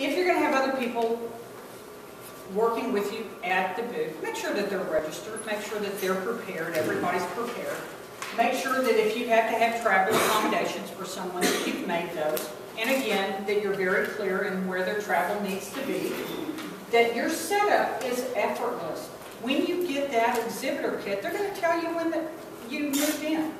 if you're going to have other people working with you at the booth, make sure that they're registered, make sure that they're prepared, everybody's prepared. Make sure that if you have to have travel accommodations for someone, that you've made those. And again, that you're very clear in where their travel needs to be. That your setup is effortless. When you get that exhibitor kit, they're going to tell you when you moved in.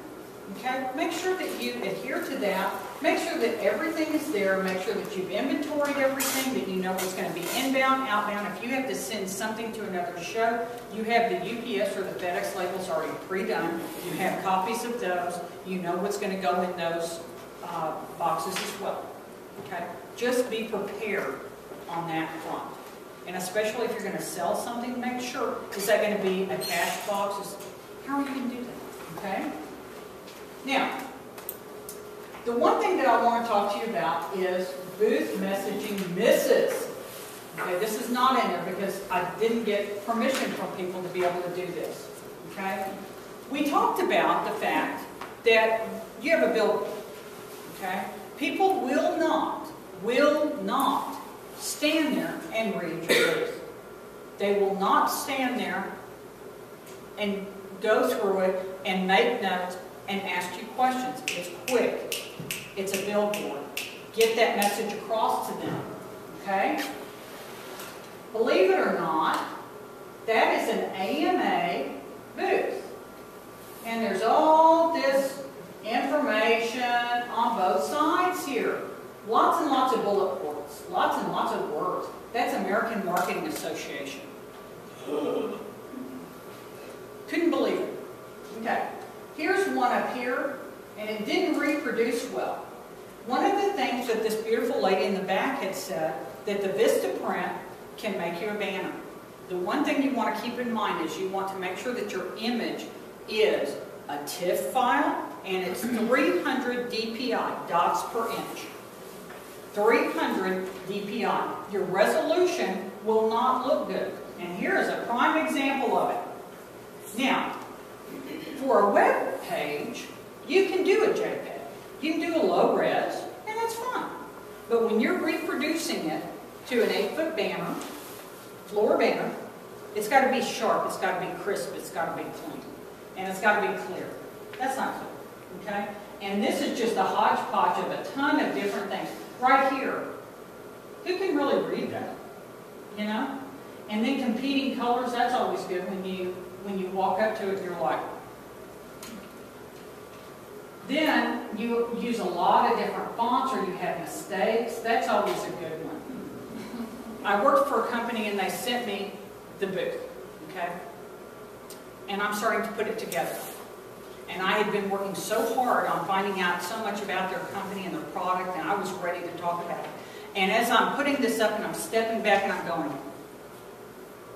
Okay? Make sure that you adhere to that. Make sure that everything is there. Make sure that you've inventoried everything, that you know what's going to be inbound, outbound. If you have to send something to another show, you have the UPS or the FedEx labels already pre-done. You have copies of those. You know what's going to go in those boxes as well. Okay? Just be prepared on that front. And especially if you're going to sell something, make sure, is that going to be a cash box? How are you going to do that? Okay? Now, the one thing that I want to talk to you about is booth messaging misses. Okay, this is not in there because I didn't get permission from people to be able to do this. Okay? We talked about the fact that you have a billboard. Okay? People will not stand there and read your booth. They will not stand there and go through it and make notes and ask you questions. It's quick. It's a billboard. Get that message across to them. Okay? Believe it or not, that is an AMA booth. And there's all this information on both sides here. Lots and lots of bullet points. Lots and lots of words. That's American Marketing Association. Couldn't believe it. Okay. Here's one up here, and it didn't reproduce well. One of the things that this beautiful lady in the back had said, that the Vista print can make you a banner. The one thing you want to keep in mind is you want to make sure that your image is a TIFF file, and it's 300 DPI, dots per inch. 300 DPI. Your resolution will not look good. And here is a prime example of it. Now, for a web page, you can do a JPEG. You can do a low res, and that's fine. But when you're reproducing it to an 8-foot banner, floor banner, it's got to be sharp, it's got to be crisp, it's got to be clean, and it's got to be clear. That's not clear, okay? And this is just a hodgepodge of a ton of different things. Right here, who can really read that? You know? And then competing colors, that's always good when you walk up to it and you're like. Then you use a lot of different fonts or you have mistakes. That's always a good one. I worked for a company and they sent me the booth, okay? And I'm starting to put it together. And I had been working so hard on finding out so much about their company and their product, and I was ready to talk about it. And as I'm putting this up and I'm stepping back and I'm going,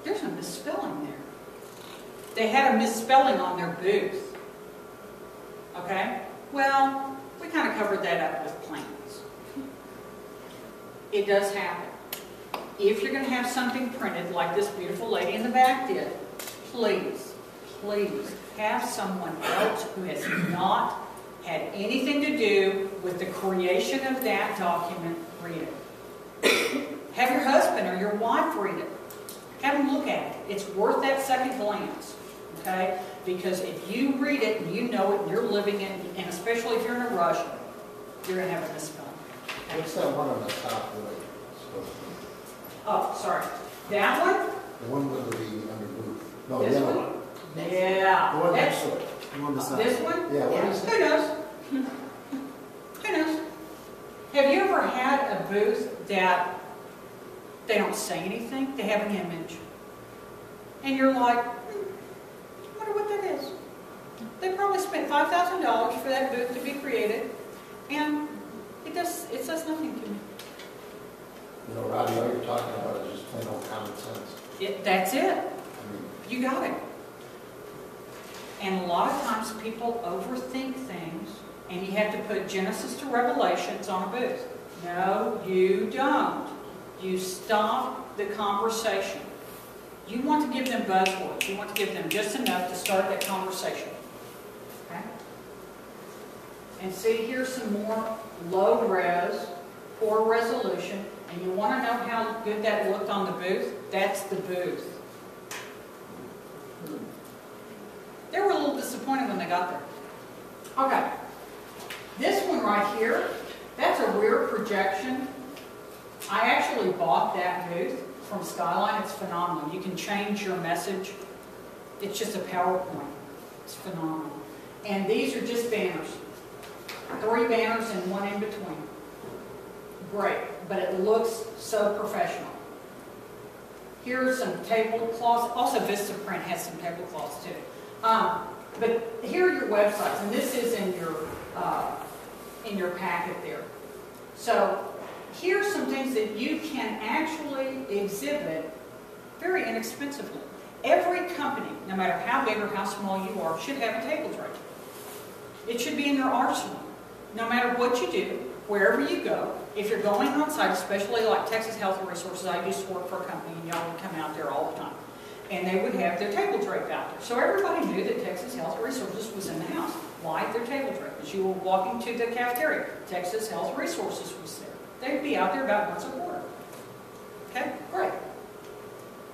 there's a misspelling there. They had a misspelling on their booth. Okay? Well, we kind of covered that up with plans. It does happen. If you're going to have something printed like this beautiful lady in the back did, please, please have someone else who has not had anything to do with the creation of that document read it. Have your husband or your wife read it. Have them look at it. It's worth that second glance. Okay? Because if you read it and you know it and you're living it, and especially if you're in a rush, you're going to have a misspelling. Okay? What's that one on the top right? Oh, sorry. That one? The one with the under booth. No, This the other one? one. Yeah. The one That's, next to it. The one beside this it. one? Yeah, what is Who that? knows? Who knows? Have you ever had a booth that they don't say anything? They have an image. And you're like, I wonder what that is. They probably spent $5,000 for that booth to be created, and it says nothing to me. You know, Robbie, all you're talking about is just plain old common sense. That's it. I mean, You got it. And a lot of times people overthink things, and you have to put Genesis to Revelations on a booth. No, you don't. You stop the conversation. You want to give them buzzwords. You want to give them just enough to start that conversation. Okay? And see, here's some more low res, poor resolution, and you want to know good that looked on the booth? That's the booth. They were a little disappointed when they got there. Okay. This one right here, that's a rear projection. I actually bought that booth from Skyline. It's phenomenal. You can change your message. It's just a PowerPoint. It's phenomenal. And these are just banners. 3 banners and 1 in between. Great, but it looks so professional. Here's some tablecloths. Also, Vistaprint has some tablecloths too. But here are your websites, and this is in your packet there. So here's some things that you can actually exhibit very inexpensively. Every company, no matter how big or how small you are, should have a table tray. It should be in their arsenal. No matter what you do, wherever you go, if you're going on site, especially like Texas Health Resources, I used to work for a company and y'all would come out there all the time. And they would have their table tray out there. So everybody knew that Texas Health Resources was in the house. Why? Their table tray. As you were walking to the cafeteria, Texas Health Resources was there. They'd be out there about once a quarter. Okay, great.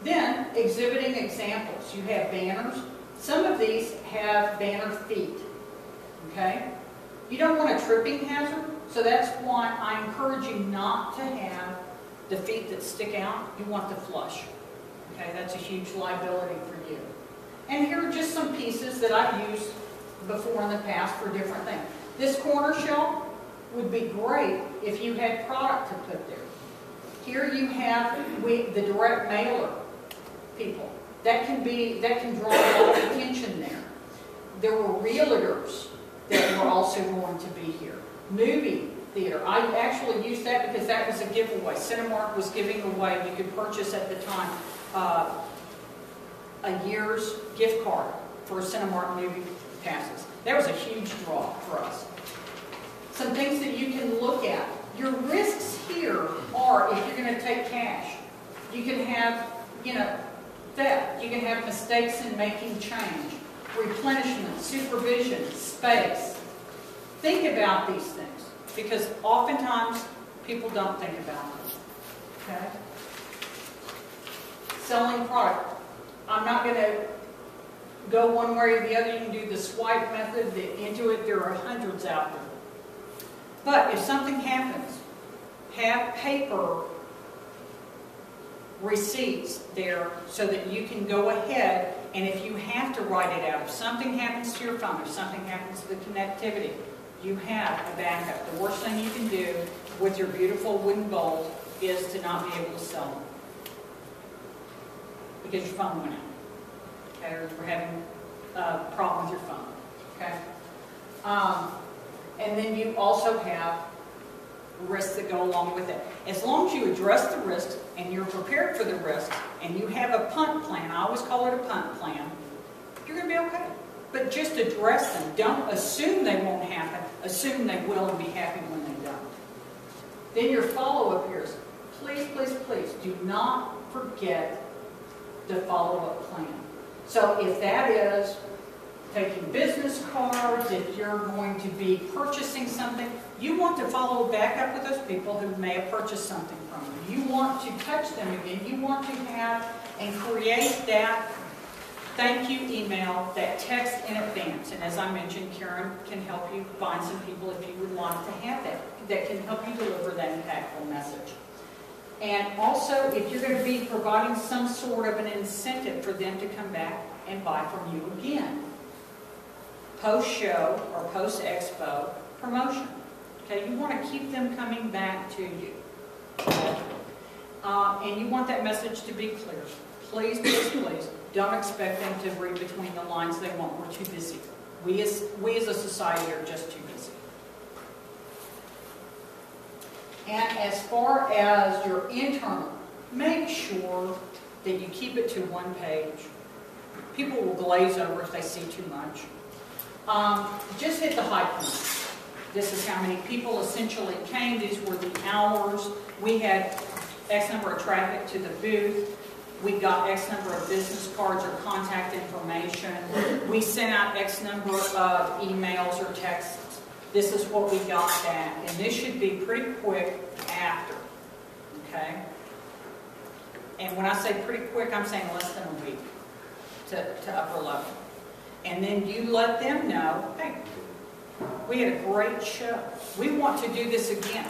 Then, exhibiting examples. You have banners. Some of these have banner feet. Okay? You don't want a tripping hazard, so that's why I encourage you not to have the feet that stick out. You want the flush. Okay, that's a huge liability for you. And here are just some pieces that I've used before in the past for different things. This corner shelf would be great if you had product to put there. Here you have the direct mailer people. That can draw a lot of attention there. There were realtors that were also going to be here. Movie theater. I actually used that because that was a giveaway. Cinemark was giving away, you could purchase at the time, a year's gift card for Cinemark movie passes. That was a huge draw for us. Some things that you can look at. Your risks here are if you're going to take cash. You can have, theft. You can have mistakes in making change. Replenishment, supervision, space. Think about these things because oftentimes people don't think about them. Okay? Selling product. I'm not going to go one way or the other. You can do the swipe method, the Intuit. There are hundreds out there. But if something happens, have paper receipts there so that you can go ahead, and if you have to write it out, if something happens to your phone, if something happens to the connectivity, you have a backup. The worst thing you can do with your beautiful wooden bowls is to not be able to sell them because your phone went out. Okay, or you're having a problem with your phone. Okay. And then you also have risks that go along with it. As long as you address the risks and you're prepared for the risks and you have a punt plan, I always call it a punt plan, you're going to be okay. But just address them. Don't assume they won't happen. Assume they will and be happy when they don't. Then your follow-up here is, please, please, please, do not forget the follow-up plan. So if that is taking business cards, if you're going to be purchasing something, you want to follow back up with those people who may have purchased something from you. You want to touch them again. You want to have and create that thank you email, that text in advance. And as I mentioned, Karen can help you find some people if you would like to have that can help you deliver that impactful message. And also, if you're going to be providing some sort of an incentive for them to come back and buy from you again. Post-show or post-expo promotion. Okay, you want to keep them coming back to you. Okay? And you want that message to be clear. Please, please, please, don't expect them to read between the lines. They won't. We're too busy. We as a society are just too busy. And as far as your internal, make sure that you keep it to one page. People will glaze over if they see too much. Just hit the high points. This is how many people essentially came. These were the hours. We had X number of traffic to the booth. We got X number of business cards or contact information. We sent out X number of emails or texts. This is what we got back. And this should be pretty quick after. Okay? And when I say pretty quick, I'm saying less than a week to upper level. And then you let them know, hey, we had a great show. We want to do this again,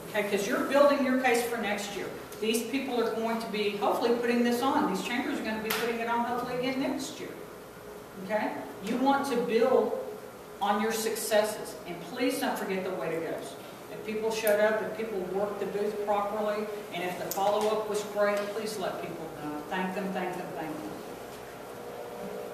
okay? Because you're building your case for next year. These people are going to be hopefully putting this on. These chambers are going to be putting it on hopefully again next year, okay? You want to build on your successes, and please don't forget the way to go. If people showed up, if people worked the booth properly, and if the follow-up was great, please let people know. Thank them, thank them, thank them.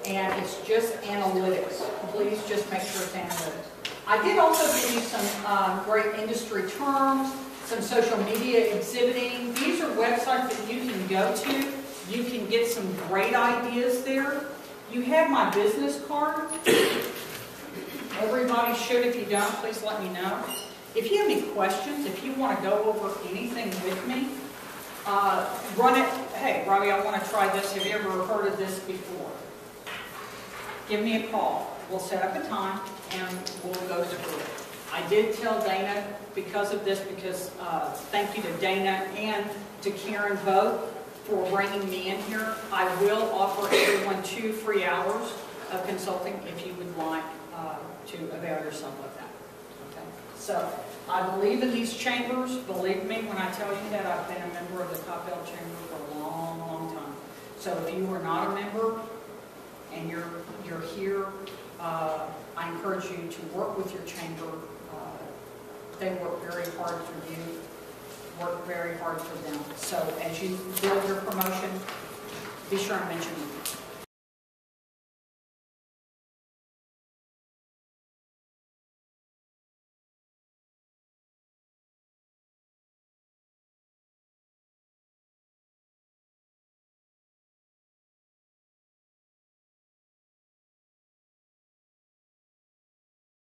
And it's just analytics. Please just make sure it's analytics. I did also give you some great industry terms, some social media exhibiting. These are websites that you can go to. You can get some great ideas there. You have my business card. Everybody should. If you don't, please let me know. If you have any questions, if you want to go over anything with me, run it. Hey, Robbie, I want to try this. Have you ever heard of this before? Give me a call. We'll set up a time and we'll go through it. I did tell Dana because of this, because thank you to Dana and to Karen both for bringing me in here. I will offer everyone 2 free hours of consulting if you would like to avail yourself of that. Okay? So I believe in these chambers. Believe me when I tell you that I've been a member of the Coppell Chamber for a long, long time. So if you are not a member and you're here, I encourage you to work with your chamber. They work very hard for you, work very hard for them. So as you build your promotion, be sure and mention me.